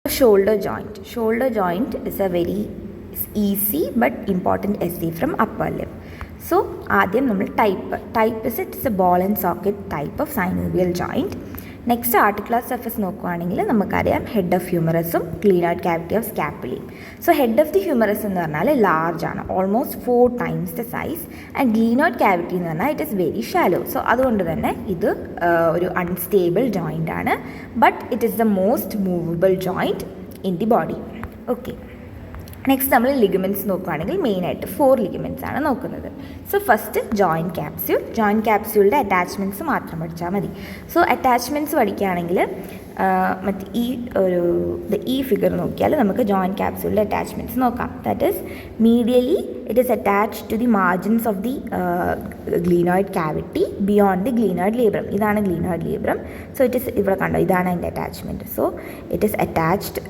Shoulder joint. Shoulder joint is a very easy but important essay from upper lip. So, ആദ്യം നമ്മൾ type is it's a ball and socket type of synovial joint. Next articular surface നോക്കുകയാണെങ്കിൽ നമുക്കറിയാം head of ഹ്യൂമറസും glenoid cavity of സ്കാപ്പുലയും. So head of the humerus എന്ന് പറഞ്ഞാൽ large ആണ്, almost 4 times the size. And glenoid cavity എന്ന് പറഞ്ഞാൽ it is very shallow. So അതുകൊണ്ട് തന്നെ ഇത് ഒരു അൺസ്റ്റേബിൾ ജോയിൻ്റ് ആണ്, but it is the most movable joint in the body. Okay, next നമ്മൾ ലിഗമെൻറ്റ്സ് നോക്കുകയാണെങ്കിൽ മെയിനായിട്ട് 4 ലിഗമെൻറ്റ്സ് ആണ് നോക്കുന്നത്. So first joint capsule. Joint ക്യാപ്സ്യൂളിൻ്റെ അറ്റാച്ച്മെൻറ്റ്സ് മാത്രം പഠിച്ചാൽ മതി. സോ അറ്റാച്ച്മെൻറ്റ്സ് പഠിക്കുകയാണെങ്കിൽ മറ്റ് ഈ ഫിഗർ നോക്കിയാൽ നമുക്ക് ജോയിൻറ്റ് ക്യാപ്സ്യൂളിൻ്റെ അറ്റാച്ച്മെൻറ്റ്സ് നോക്കാം. That is medially it is attached to the margins of the glenoid cavity beyond the glenoid labrum. ഇതാണ് glenoid labrum. So it is ഇവിടെ കണ്ടോ, ഇതാണ് അതിൻ്റെ attachment. So it is attached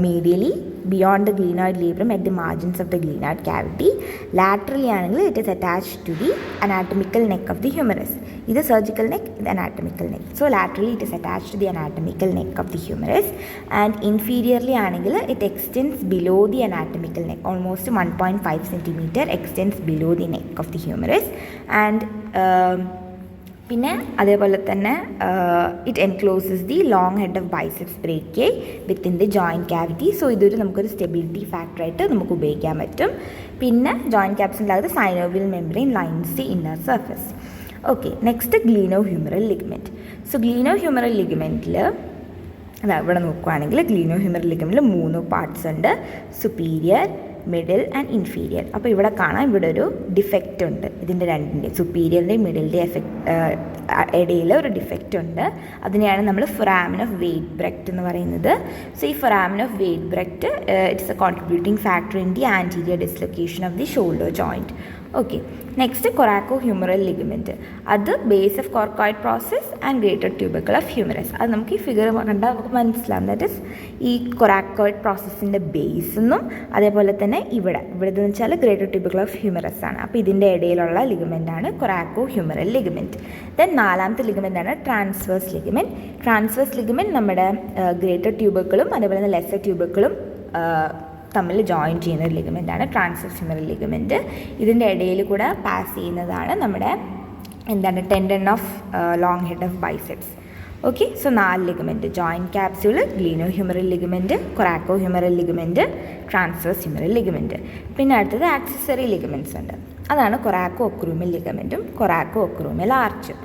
medially beyond the glenoid labrum at the margins of the glenoid cavity. Laterally ആണെങ്കിൽ it is attached to the anatomical neck of the humerus. ഇത് surgical neck, ഇത് anatomical neck. So laterally it is attached to the anatomical neck of the humerus, and inferiorly ആണെങ്കിൽ it extends below the anatomical neck, almost 1.5 centimeter extends below the neck of the humerus. And പിന്നെ അതേപോലെ തന്നെ it encloses the long head of biceps brachii within the joint cavity. So ഇതൊരു നമുക്കൊരു stability ഫാക്ടറായിട്ട് നമുക്ക് ഉപയോഗിക്കാൻ പറ്റും. പിന്നെ ജോയിൻറ്റ് ക്യാപ്സിനകത്ത് synovial membrane lines the inner surface. Okay, next glenohumeral ligament. So glenohumeral ലിഗമെൻറ്റിൽ ഇവിടെ നോക്കുകയാണെങ്കിൽ ഗ്ലീനോ ഹ്യൂമറൽ ലിഗമെൻറ്റിൽ 3 പാർട്സ് ഉണ്ട്: സുപ്പീരിയർ, മിഡിൽ ആൻഡ് ഇൻഫീരിയർ. അപ്പോൾ ഇവിടെ കാണാം, ഇവിടെ ഒരു ഡിഫക്റ്റ് ഉണ്ട്. ഇതിൻ്റെ രണ്ടിൻ്റെ സുപ്പീരിയറിൻ്റെയും മിഡിലിൻ്റെ ഇടയിൽ ഒരു ഡിഫക്റ്റ് ഉണ്ട്. അതിനെയാണ് നമ്മൾ ഫൊറാമൻ ഓഫ് വെയ്റ്റ്ബ്രെക്റ്റ് എന്ന് പറയുന്നത്. സോ ഈ foramen of Weitbrecht it's a contributing factor in the anterior dislocation of the shoulder joint. Okay, next coracohumeral ligament. അത് base of coracoid process and greater tubercle of humerus. അത് നമുക്ക് ഈ figure കണ്ടാൽ നമുക്ക് മനസ്സിലാവും. That is ഈ കൊറാക്കോയിഡ് പ്രോസസ്സിൻ്റെ base എന്നും അതേപോലെ തന്നെ ഇവിടെ എന്ന് വെച്ചാൽ ഗ്രേറ്റർ ട്യൂബിക്കിൾ ഓഫ് ഹ്യൂമറസ് ആണ്. അപ്പോൾ ഇതിൻ്റെ ഇടയിലുള്ള ലിഗമെൻ്റാണ് കൊറാക്കോ ഹ്യൂമറൽ ലിഗമെൻറ്റ്. ദെൻ 4ാമത്തെ ലിഗമെൻ്റാണ് ട്രാൻസ്വേഴ്സ് ലിഗമെൻറ്റ്. ട്രാൻസ്വേഴ്സ് ലിഗമെൻറ്റ് നമ്മുടെ ഗ്രേറ്റർ ട്യൂബിക്കിളും അതേപോലെ തന്നെ ലെസർ ട്യൂബിക്കിളും തമ്മിൽ ജോയിൻ ചെയ്യുന്ന ഒരു ലിഗമെൻ്റാണ് ട്രാൻസ്വേഴ്സ് ഹ്യൂമറൽ ലിഗമെൻറ്റ്. ഇതിൻ്റെ ഇടയിൽ കൂടെ പാസ് ചെയ്യുന്നതാണ് നമ്മുടെ tendon of long head of biceps. Okay, so 4 ligament: joint capsule, glenohumeral ligament, coracohumeral ligament, transverse humeral ligament. പിന്നെ അടുത്തത് ആക്സസറി ലിഗമെൻറ്റ്സ് ഉണ്ട്. അതാണ് കൊറാക്കോ ഒക്രൂമൽ ലിഗമെൻറ്റും കൊറാക്കോ ഒക്രൂമൽ ആർച്ചും.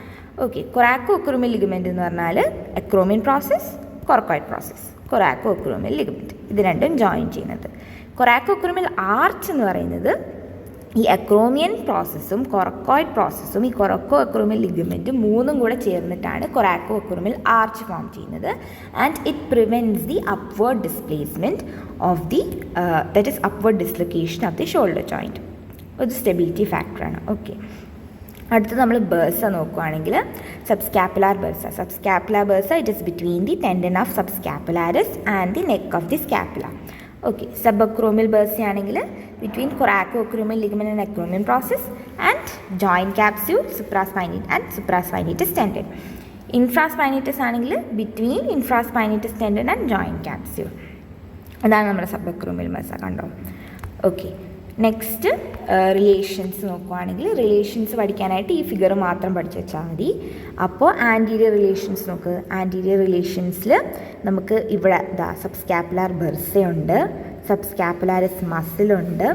ഓക്കെ, കൊറാക്കോ ഒക്രൂമൽ ലിഗമെൻറ്റ് എന്ന് പറഞ്ഞാൽ അക്രോമിയൻ പ്രോസസ്, കൊർക്കോയിഡ് പ്രോസസ്, കൊറാക്കോ ഒക്രൂമൽ ലിഗമെൻറ്റ്, ഇത് രണ്ടും ജോയിൻ ചെയ്യുന്നത്. കൊറാക്കോ ഒക്രൂമൽ ആർച്ച് എന്ന് പറയുന്നത് ഈ അക്രോമിയൻ പ്രോസസ്സും കൊറക്കോയിഡ് പ്രോസസ്സും ഈ കൊറക്കോ അക്രോമൽ ലിഗമെൻറ്റും 3ഉം കൂടെ ചേർന്നിട്ടാണ് കൊറാക്കോ അക്രോമൽ ആർച്ച് ഫോം ചെയ്യുന്നത്. And it prevents the upward displacement of the that is upward dislocation of the shoulder joint. ഒരു സ്റ്റെബിലിറ്റി ഫാക്ടറാണ്. ഓക്കെ, അടുത്ത് നമ്മൾ ബേഴ്സ നോക്കുകയാണെങ്കിൽ subscapular bursa. Subscapular bursa it is between the tendon of subscapularis and the neck of the scapula. Okay, sub acromial bursa ആണെങ്കിൽ between coraco acromial ligament and acromion process and joint capsule, supraspinate and supraspinatus tendon. ഇൻഫ്രാസ്പൈനേറ്റസ് ആണെങ്കിൽ between infraspinatus tendon and joint capsule. അതാണ് നമ്മുടെ sub acromial bursa. കണ്ടോ? Okay, next relations നോക്കുകയാണെങ്കിൽ relations പഠിക്കാനായിട്ട് ഈ figure മാത്രം പഠിച്ചു വെച്ചാൽ മതി. അപ്പോൾ ആൻറ്റീരിയർ റിലേഷൻസ് നോക്ക്. ആൻറ്റീരിയർ റിലേഷൻസിൽ നമുക്ക് ഇവിടെ സബ്സ്കാപ്പുലാർ ബെർസയുണ്ട്, സബ്സ്കാപ്പുലാരിസ് മസിലുണ്ട്,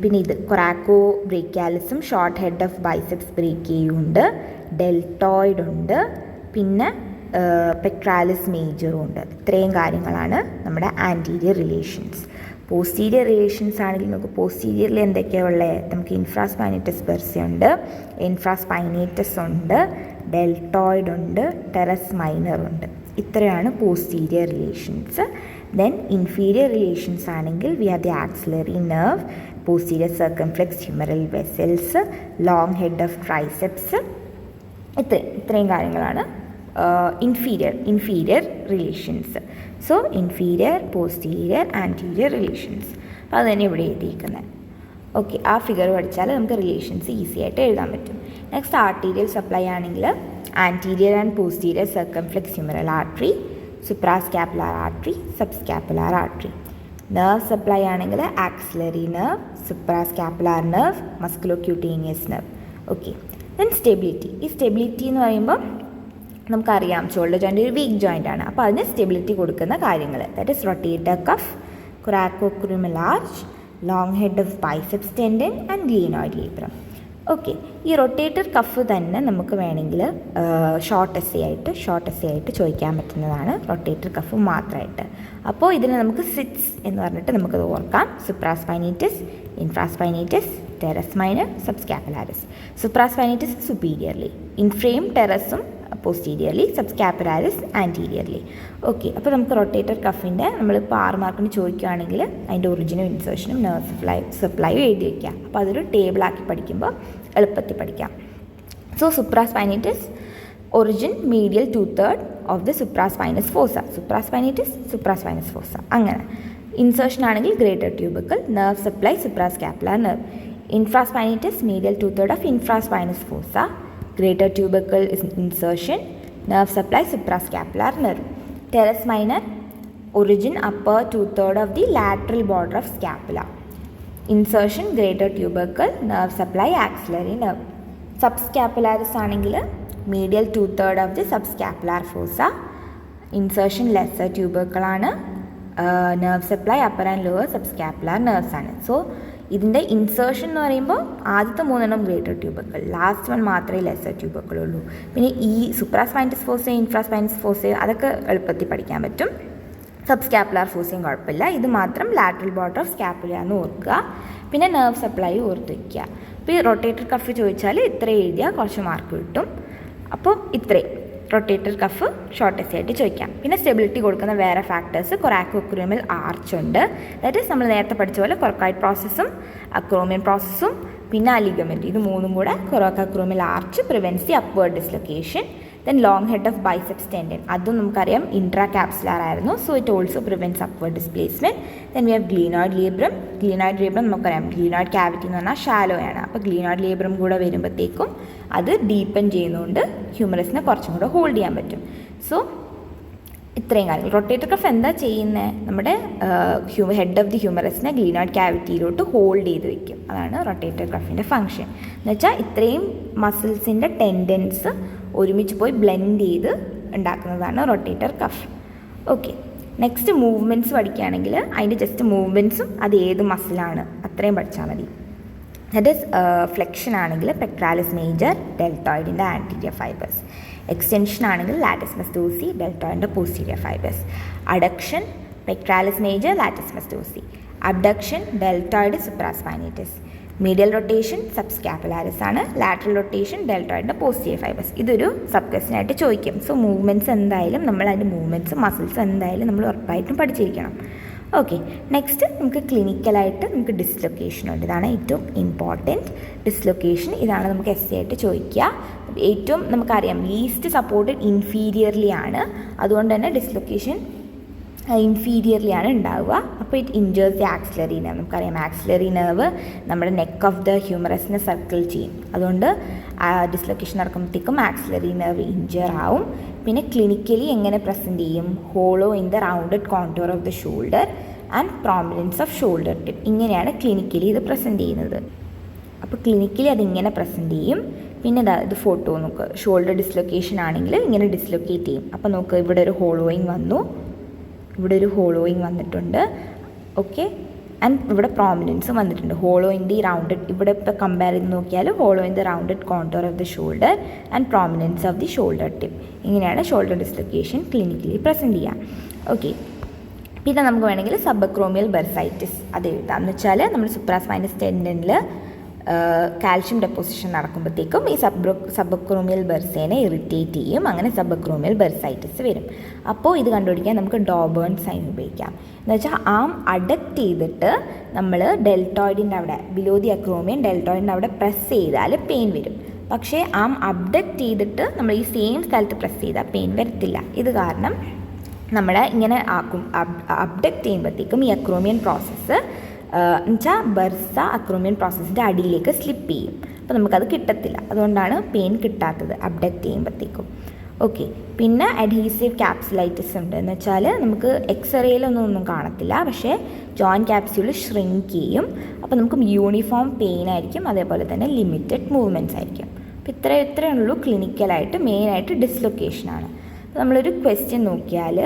പിന്നെ ഇത് കൊറാക്കോ ബ്രേക്കിയാലിസും ഷോർട്ട് ഹെഡ് ഓഫ് ബൈസെപ്സ് ബ്രേക്കിയയും ഉണ്ട്, ഡെൽറ്റോയിഡ് ഉണ്ട്, പിന്നെ പെക്ട്രാലിസ് മേജറും ഉണ്ട്. ഇത്രയും കാര്യങ്ങളാണ് നമ്മുടെ ആൻറ്റീരിയർ റിലേഷൻസ്. പോസ്റ്റീരിയർ റിലേഷൻസ് ആണെങ്കിൽ നമുക്ക് പോസ്റ്റീരിയറിൽ എന്തൊക്കെയാണ് ഉള്ളത്? നമുക്ക് ഇൻഫ്രാസ്പൈനേറ്റസ് ബെർസ ഉണ്ട്, ഇൻഫ്രാസ്പൈനേറ്റസ് ഉണ്ട്, ഡെൽറ്റോയിഡ് ഉണ്ട്, ടെറസ് മൈനർ ഉണ്ട്. ഇത്രയാണ് posterior relations. Then inferior relations ആണെങ്കിൽ we have the axillary nerve, posterior circumflex humeral vessels, long head of triceps. ഇത്രയും കാര്യങ്ങളാണ് inferior relations. So inferior, posterior, anterior relations. അപ്പോൾ അത് തന്നെ ഇവിടെ എഴുതിയിരിക്കുന്നത്. ഓക്കെ, ആ ഫിഗർ പഠിച്ചാൽ നമുക്ക് റിലേഷൻസ് ഈസി ആയിട്ട് എഴുതാൻ പറ്റും. നെക്സ്റ്റ് ആർട്ടീരിയൽ സപ്ലൈ ആണെങ്കിൽ anterior and posterior circumflex humeral artery, suprascapular artery, subscapular artery. Nerve supply ആണെങ്കിൽ axillary nerve, suprascapular nerve, musculocutaneous nerve. Okay. Then stability. ഈ സ്റ്റെബിലിറ്റി എന്ന് പറയുമ്പോൾ നമുക്കറിയാം ഷോൾഡർ ജോയിൻ്റ് ഒരു വീക്ക് ജോയിൻ്റ് ആണ്. അപ്പോൾ അതിന് സ്റ്റെബിലിറ്റി കൊടുക്കുന്ന കാര്യങ്ങൾ, that is rotator cuff, coracoacromial arch, long head of biceps tendon and glenoid labrum. Okay. ഈ റൊട്ടേറ്റർ കഫ് തന്നെ നമുക്ക് വേണമെങ്കിൽ ഷോർട്ട് എസ്സേ ആയിട്ട് ചോദിക്കാൻ പറ്റുന്നതാണ്, റൊട്ടേറ്റർ കഫ് മാത്രമായിട്ട്. അപ്പോൾ ഇതിനെ നമുക്ക് സിറ്റ്സ് എന്ന് പറഞ്ഞിട്ട് നമുക്കത് ഓർക്കാം. Supraspinatus, infraspinatus, teres minor, subscapularis. Supraspinatus superiorly, ഇൻഫ്രേം ടെറസും പോസ്റ്റീരിയർലി, സബ്സ്കാപ്പുലാരിസ് ആൻറ്റീരിയർലി. ഓക്കെ. അപ്പോൾ നമുക്ക് റൊട്ടേറ്റർ കഫിൻ്റെ നമ്മളിപ്പോൾ 6 മാർക്കിന് ചോദിക്കുകയാണെങ്കിൽ അതിൻ്റെ ഒറിജിനും ഇൻസേർഷനും നെർവ് സപ്ലൈയും എഴുതി വയ്ക്കുക. അപ്പോൾ അതൊരു ടേബിളാക്കി പഠിക്കുമ്പോൾ എളുപ്പത്തിൽ പഠിക്കാം. So supraspinatus origin medial 2/3 of the supraspinous fossa, supraspinous fossa. അങ്ങനെ ഇൻസേർഷൻ ആണെങ്കിൽ greater tubercle, nerve supply suprascapular nerve. Infraspinatus medial 2/3 of infraspinous fossa, greater tubercle is insertion, nerve supply suprascapular nerve. Teres minor origin upper 2/3 of the lateral border of scapula, insertion greater tubercle, nerve supply axillary nerve. Subscapularis ആണെങ്കിൽ medial 2/3 of the subscapular fossa, insertion lesser tubercle ആണ്, nerve supply upper and lower subscapular nerves ആണ്. So ഇതിൻ്റെ insertion എന്ന് പറയുമ്പോൾ ആദ്യത്തെ 3 greater ട്യൂബിക്കൽ, last 1 മാത്രമേ lesser ട്യൂബിക്കൽ ഉള്ളൂ. പിന്നെ ഈ സുപ്രാസ്പൈനസ് ഫോസയും ഇൻഫ്രാസ്പൈനസ് ഫോസയും അതൊക്കെ എളുപ്പത്തിൽ പഠിക്കാൻ പറ്റും. സബ്സ്കാപ്പുലാർ ഫോസയും കുഴപ്പമില്ല, ഇത് മാത്രം ലാറ്ററൽ ബോർഡർ ഓഫ് സ്കാപ്പുല എന്ന് ഓർക്കുക. പിന്നെ നെർവ് സപ്ലൈ ഓർത്ത് വയ്ക്കുക. അപ്പോൾ ഈ റൊട്ടേറ്റർ കഫ് ചോദിച്ചാൽ ഇത്ര എഴുതിയാൽ കുറച്ച് മാർക്ക് കിട്ടും. അപ്പോൾ ഇത്രയും റൊട്ടേറ്റർ കഫ് ഷോർട്ട് എസ്സേ ആയിട്ട് ചോദിക്കാം. പിന്നെ സ്റ്റെബിലിറ്റി കൊടുക്കുന്ന വേറെ ഫാക്ടേഴ്സ്, കൊറാക്കോക്രൂമൽ ആർച്ച് ഉണ്ട്, ദാറ്റ് ഈസ് നമ്മൾ നേരത്തെ പഠിച്ച പോലെ കൊർക്കോയിഡ് പ്രോസസ്സും അക്രോമിയൻ പ്രോസസ്സും പിന്നെ ലിഗമെൻറ്റ്, ഇത് 3 കൂടെ coracoacromial arch prevents the upward dislocation. Then long head of biceps tendon, അതും നമുക്കറിയാം ഇൻട്രാ ക്യാപ്സുലാർ ആയിരുന്നു, so it also prevents upward displacement. Then we have glenoid labrum നമുക്കറിയാം ഗ്ലീനോയിഡ് ക്യാവിറ്റി എന്ന് പറഞ്ഞാൽ ഷാലോ ആണ്. അപ്പോൾ ഗ്ലീനോയിഡ് ലേബ്രം കൂടെ വരുമ്പോഴത്തേക്കും അത് ഡീപ്പൻ ചെയ്യുന്നതുകൊണ്ട് ഹ്യൂമറസിനെ കുറച്ചും കൂടെ ഹോൾഡ് ചെയ്യാൻ പറ്റും. സോ ഇത്രയും കാര്യങ്ങൾ. റൊട്ടേറ്റർ കഫ് എന്താ ചെയ്യുന്നത്, നമ്മുടെ ഹെഡ് ഓഫ് ദി ഹ്യൂമറസിനെ ഗ്ലീനോയിഡ് ക്യാവിറ്റിയിലോട്ട് ഹോൾഡ് ചെയ്ത് വെക്കും. അതാണ് റൊട്ടേറ്റർ കഫിൻ്റെ ഫങ്ഷൻ. എന്ന് വെച്ചാൽ ഇത്രയും മസിൽസിൻ്റെ ടെൻഡൻസ് ഒരുമിച്ച് പോയി ബ്ലെൻഡ് ചെയ്ത് ഉണ്ടാക്കുന്നതാണ് rotator cuff. Okay. Next movements പഠിക്കുകയാണെങ്കിൽ അതിൻ്റെ ജസ്റ്റ് മൂവ്മെൻറ്റ്സും അത് ഏത് മസിലാണ് അത്രയും പഠിച്ചാൽ മതി. ദാറ്റ് ഈസ് ഫ്ലെക്ഷൻ ആണെങ്കിൽ പെക്ട്രാലിസ് മേജർ, ഡെൽറ്റോയിഡിൻ്റെ ആൻറ്റീരിയർ ഫൈബേഴ്സ്. എക്സ്റ്റൻഷൻ ആണെങ്കിൽ ലാറ്റിസ് മസ്റ്റോസി, ഡെൽറ്റോയിഡിൻ്റെ posterior fibres. Adduction pectoralis major, latissimus മസ്റ്റോസി. Abduction deltoid, supraspinatus. Medial rotation subscapularis ആണ്, ലാറ്ററൽ റൊട്ടേഷൻ ഡെൽറ്റോയിഡിൻ്റെ പോസ്റ്റീരിയർ ഫൈബേഴ്സ്. ഇതൊരു സബ് ക്വസ്റ്റ്യനായിട്ട് ചോദിക്കും. സോ മൂവ്മെൻറ്റ്സ് എന്തായാലും നമ്മൾ അതിൻ്റെ മൂവ്മെൻറ്റ്സ് മസിൽസ് എന്തായാലും നമ്മൾ ഉറപ്പായിട്ടും പഠിച്ചിരിക്കണം. ഓക്കെ. നെക്സ്റ്റ് നമുക്ക് ക്ലിനിക്കലായിട്ട് നമുക്ക് ഡിസ്ലൊക്കേഷൻ ഉണ്ട്. ഇതാണ് ഏറ്റവും ഇമ്പോർട്ടൻറ്റ്. ഡിസ്ലൊക്കേഷൻ ഇതാണ് നമുക്ക് എസ്സേ ആയിട്ട് ചോദിക്കുക. ഏറ്റവും നമുക്കറിയാം ലീസ്റ്റ് സപ്പോർട്ടഡ് ഇൻഫീരിയർലി ആണ്, അതുകൊണ്ട് തന്നെ ഡിസ്ലൊക്കേഷൻ ഇൻഫീരിയർലി ആണ് ഉണ്ടാവുക. അപ്പോൾ ഇറ്റ് ഇഞ്ചേഴ്സ് ദി ആക്സിലറി നെർവ്. നമുക്കറിയാം ആക്സിലറി നെർവ് നമ്മുടെ നെക്ക് ഓഫ് ദ ഹ്യൂമറസിനെ സർക്കിൾ ചെയ്യും, അതുകൊണ്ട് ഡിസ്ലൊക്കേഷൻ നടക്കുമ്പോഴത്തേക്കും ആക്സിലറി നെർവ് ഇഞ്ചർ ആവും. പിന്നെ ക്ലിനിക്കലി എങ്ങനെ പ്രസൻറ്റ് ചെയ്യും, hollow in the rounded contour of the shoulder and prominence of shoulder tip, ഇങ്ങനെയാണ് ക്ലിനിക്കലി ഇത് പ്രസൻറ്റ് ചെയ്യുന്നത്. അപ്പോൾ ക്ലിനിക്കലി അതിങ്ങനെ പ്രസൻറ്റ് ചെയ്യും. പിന്നെ ഇത് ഫോട്ടോ നോക്ക്, ഷോൾഡർ ഡിസ്ലൊക്കേഷൻ ആണെങ്കിൽ ഇങ്ങനെ ഡിസ്ലൊക്കേറ്റ് ചെയ്യും. അപ്പോൾ നോക്ക്, ഇവിടെ ഒരു ഹോളോയിങ് വന്നു, ഇവിടെ ഒരു ഹോളോയിങ് വന്നിട്ടുണ്ട്. ഓക്കെ. ആൻഡ് ഇവിടെ പ്രോമിനൻസും വന്നിട്ടുണ്ട്. ഹോളോ ഇൻ ദി റൗണ്ടഡ്, ഇവിടെ ഇപ്പോൾ കമ്പയർ ചെയ്ത് നോക്കിയാൽ hollow in the rounded contour of the shoulder and prominence of the shoulder tip, ഇങ്ങനെയാണ് ഷോൾഡർ ഡിസ്ലൊക്കേഷൻ ക്ലിനിക്കലി പ്രസൻറ്റ് ചെയ്യാം. ഓക്കെ. പിന്നെ നമുക്ക് വേണമെങ്കിൽ സബക്രോമിയൽ ബർസൈറ്റിസ് അത് എഴുതാം. എന്ന് വെച്ചാൽ നമ്മൾ സുപ്രാസ്പൈനസ് ടെൻഡനിൽ കാൽഷ്യം ഡെപ്പോസിഷൻ നടക്കുമ്പോഴത്തേക്കും ഈ സബക്രോമിയൽ ബർസേനെ ഇറിറ്റേറ്റ് ചെയ്യും, അങ്ങനെ സബക്രോമിയൽ ബർസൈറ്റിസ് വരും. അപ്പോൾ ഇത് കണ്ടുപിടിക്കാൻ നമുക്ക് ഡോബേൺ സൈൻ ഉപയോഗിക്കാം. എന്ന് വെച്ചാൽ ആം അഡക്റ്റ് ചെയ്തിട്ട് നമ്മൾ ഡെൽറ്റോയിഡിൻ്റെ അവിടെ, ബിലോ ദി അക്രോമിയൻ ഡെൽറ്റോയിഡിൻ്റെ അവിടെ പ്രസ് ചെയ്താൽ പെയിൻ വരും. പക്ഷേ ആം അബ്ഡക്റ്റ് ചെയ്തിട്ട് നമ്മൾ ഈ സെയിം സ്ഥലത്ത് പ്രസ് ചെയ്താൽ പെയിൻ വരത്തില്ല. ഇത് കാരണം നമ്മൾ ഇങ്ങനെ ആക്കും. അബ്ഡക്റ്റ് ചെയ്യുമ്പോഴത്തേക്കും ഈ അക്രോമിയൻ പ്രോസസ്സ് എന്നുവെച്ചാൽ ബർസ അക്രോമിയൻ പ്രോസസ്സിൻ്റെ അടിയിലേക്ക് സ്ലിപ്പ് ചെയ്യും. അപ്പോൾ നമുക്കത് കിട്ടത്തില്ല, അതുകൊണ്ടാണ് പെയിൻ കിട്ടാത്തത് അബ്ഡക്റ്റ് ചെയ്യുമ്പോഴത്തേക്കും. ഓക്കെ. പിന്നെ അഡ്ഹീസീവ് ക്യാപ്സുലൈറ്റിസ് ഉണ്ട് എന്ന് വെച്ചാൽ നമുക്ക് എക്സ്റേയിലൊന്നും കാണത്തില്ല, പക്ഷേ ജോയിൻറ്റ് ക്യാപ്സ്യൂൾ ഷ്രിങ്ക് ചെയ്യും. അപ്പോൾ നമുക്ക് യൂണിഫോം പെയിൻ ആയിരിക്കും, അതേപോലെ തന്നെ ലിമിറ്റഡ് മൂവ്മെൻറ്റ്സ് ആയിരിക്കും. അപ്പോൾ ഇത്രയേ ഉള്ളൂ ക്ലിനിക്കലായിട്ട്. മെയിനായിട്ട് ഡിസ്ലൊക്കേഷനാണ്. അപ്പോൾ നമ്മളൊരു ക്വസ്റ്റ്യൻ നോക്കിയാൽ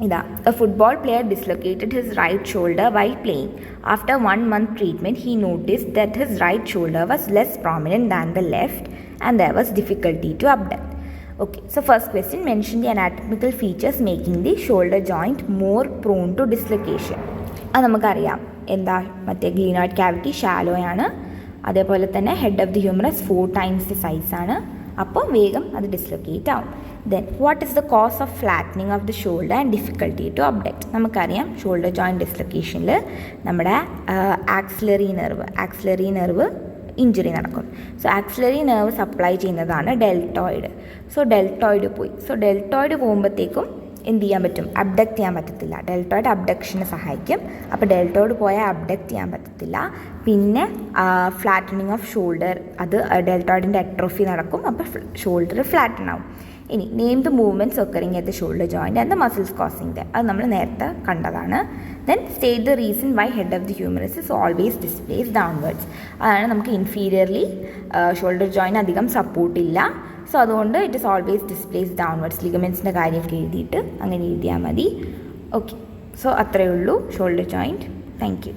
ഇതാ, a football player dislocated his right shoulder while playing. After 1 month treatment he noticed that his right shoulder was less prominent than the left and there was difficulty to abduct. Okay, so first question, mention the anatomical features making the shoulder joint more prone to dislocation. അത് നമുക്കറിയാം, എന്താ, മറ്റേ ഗ്ലീനോയിഡ് cavity shallow ആണ്, അതേപോലെ തന്നെ head of the humerus 4 times the സൈസാണ്, അപ്പോൾ വേഗം അത് ഡിസ്ലൊക്കേറ്റ് ആവും. Then what is the cause of flattening of the shoulder and difficulty to abduct. നമുക്കറിയാം ഷോൾഡർ ജോയിൻറ്റ് ഡിസ്ലൊക്കേഷനിൽ നമ്മുടെ ആക്സിലറി നെർവ് ഇഞ്ചുറി നടക്കും. സോ ആക്സിലറി നെർവ് സപ്ലൈ ചെയ്യുന്നതാണ് ഡെൽറ്റോയിഡ്. സോ ഡെൽറ്റോയിഡ് പോയി. സോ ഡെൽറ്റോയിഡ് പോകുമ്പോഴത്തേക്കും എന്ത് ചെയ്യാൻ പറ്റും? അബ്ഡക്റ്റ് ചെയ്യാൻ പറ്റത്തില്ല. ഡെൽറ്റോയിഡ് അബ്ഡക്ഷന് സഹായിക്കും. അപ്പോൾ ഡെൽറ്റോയിഡ് പോയാൽ അബ്ഡക്റ്റ് ചെയ്യാൻ പറ്റത്തില്ല. പിന്നെ ഫ്ലാറ്റനിങ് ഓഫ് ഷോൾഡർ, അത് ഡെൽറ്റോയിഡിൻ്റെ അട്രോഫി നടക്കും. അപ്പോൾ ഷോൾഡർ ഫ്ലാറ്റൻ ആവും. ഇനി name the movements occurring at the shoulder joint and the muscles causing the, അത് നമ്മൾ നേരത്തെ കണ്ടതാണ്. Then state the reason why head of the humerus is always displace downwards. അതാണ് നമുക്ക് ഇൻഫീരിയർലി ഷോൾഡർ ജോയിൻറ്റ് അധികം സപ്പോർട്ടില്ല. സോ അതുകൊണ്ട് it is always displace downwards. ലിഗമെൻറ്റ്സിൻ്റെ കാര്യമൊക്കെ എഴുതിയിട്ട് അങ്ങനെ എഴുതിയാൽ മതി. ഓക്കെ, സോ അത്രയേ ഉള്ളൂ ഷോൾഡർ ജോയിൻറ്റ്. Thank you.